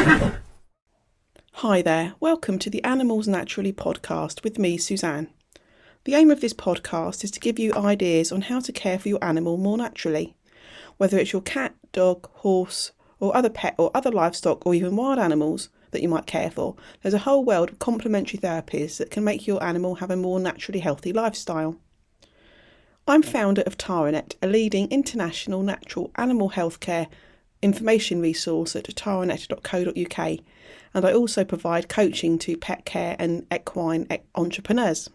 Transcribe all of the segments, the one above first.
Hi there, welcome to the Animals Naturally podcast with me, Suzanne. The aim of this podcast is to give you ideas on how to care for your animal more naturally. Whether it's your cat, dog, horse, or other pet or other livestock or even wild animals that you might care for, there's a whole world of complementary therapies that can make your animal have a more naturally healthy lifestyle. I'm founder of Taranet, a leading international natural animal healthcare information resource at taranet.co.uk, and I also provide coaching to pet care and equine entrepreneurs.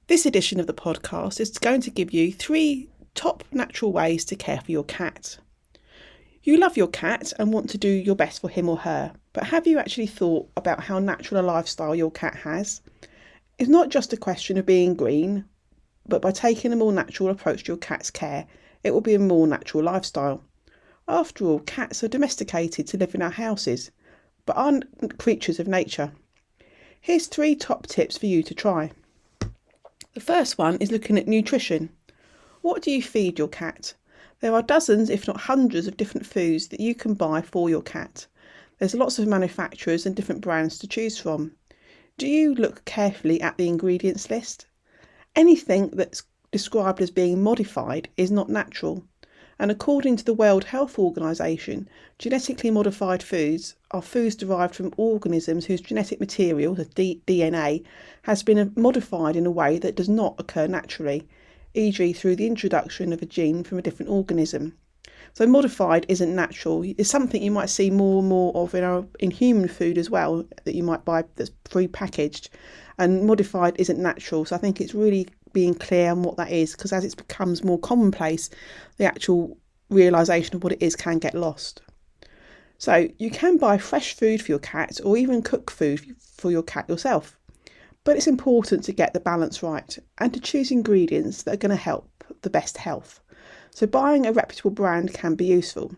This edition of the podcast is going to give you 3 top natural ways to care for your cat. You love your cat and want to do your best for him or her, but have you actually thought about how natural a lifestyle your cat has? It's not just a question of being green, but by taking a more natural approach to your cat's care, it will be a more natural lifestyle. After all, cats are domesticated to live in our houses, but aren't creatures of nature. Here's 3 top tips for you to try. The first one is looking at nutrition. What do you feed your cat? There are dozens, if not hundreds, of different foods that you can buy for your cat. There's lots of manufacturers and different brands to choose from. Do you look carefully at the ingredients list? Anything that's described as being modified is not natural. And according to the World Health Organization, genetically modified foods are foods derived from organisms whose genetic material, the DNA, has been modified in a way that does not occur naturally, e.g. through the introduction of a gene from a different organism. So modified isn't natural. It's something you might see more and more of in human food as well, that you might buy that's pre-packaged. And modified isn't natural. So I think it's really being clear on what that is, because as it becomes more commonplace, the actual realisation of what it is can get lost. So you can buy fresh food for your cat or even cook food for your cat yourself. But it's important to get the balance right and to choose ingredients that are going to help the best health. So buying a reputable brand can be useful.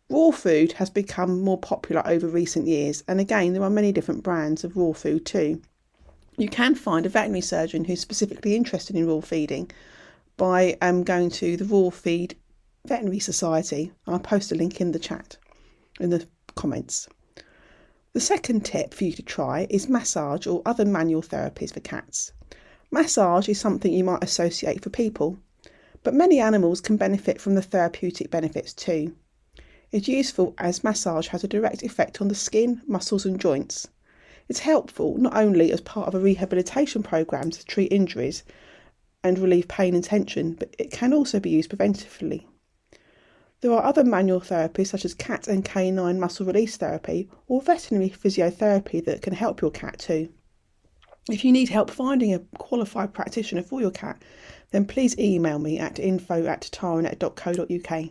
Raw food has become more popular over recent years, and again there are many different brands of raw food too. You can find a veterinary surgeon who's specifically interested in raw feeding by going to the Raw Feed Veterinary Society. I'll post a link in the chat, in the comments. The second tip for you to try is massage or other manual therapies for cats. Massage is something you might associate for people, but many animals can benefit from the therapeutic benefits too. It's useful as massage has a direct effect on the skin, muscles and joints. It's helpful not only as part of a rehabilitation program to treat injuries and relieve pain and tension, but it can also be used preventively. There are other manual therapies such as cat and canine muscle release therapy or veterinary physiotherapy that can help your cat too. If you need help finding a qualified practitioner for your cat, then please email me at info@taranet.co.uk.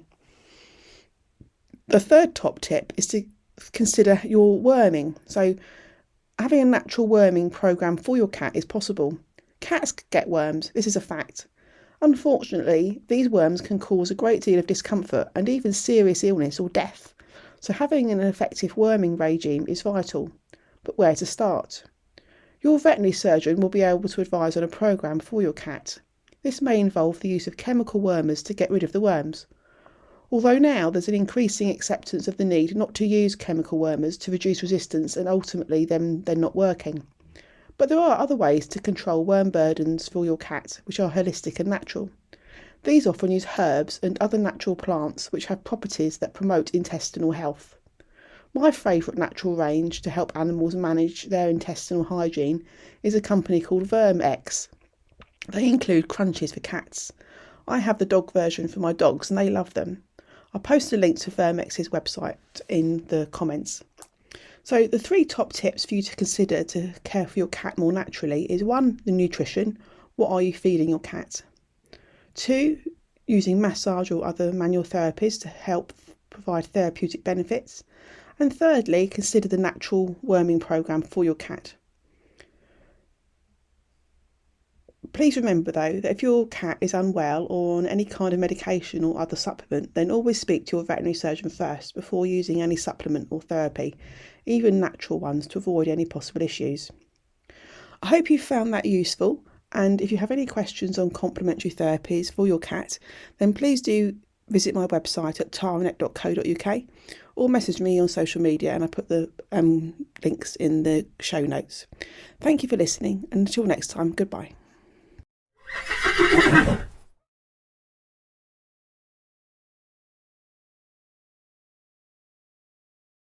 The third top tip is to consider your worming. So having a natural worming program for your cat is possible. Cats get worms, this is a fact. Unfortunately, these worms can cause a great deal of discomfort and even serious illness or death. So having an effective worming regime is vital. But where to start? Your veterinary surgeon will be able to advise on a program for your cat. This may involve the use of chemical wormers to get rid of the worms. Although now there's an increasing acceptance of the need not to use chemical wormers to reduce resistance and ultimately then they're not working. But there are other ways to control worm burdens for your cat which are holistic and natural. These often use herbs and other natural plants which have properties that promote intestinal health. My favourite natural range to help animals manage their intestinal hygiene is a company called VermX. They include crunches for cats. I have the dog version for my dogs and they love them. I'll post a link to VermX's website in the comments. So the 3 top tips for you to consider to care for your cat more naturally is 1, the nutrition. What are you feeding your cat? 2, using massage or other manual therapies to help provide therapeutic benefits. And thirdly, consider the natural worming program for your cat. Please remember though that if your cat is unwell or on any kind of medication or other supplement, then always speak to your veterinary surgeon first before using any supplement or therapy, even natural ones, to avoid any possible issues. I hope you found that useful, and if you have any questions on complementary therapies for your cat, then please do visit my website at taranet.co.uk or message me on social media, and I put the links in the show notes. Thank you for listening, and until next time, goodbye.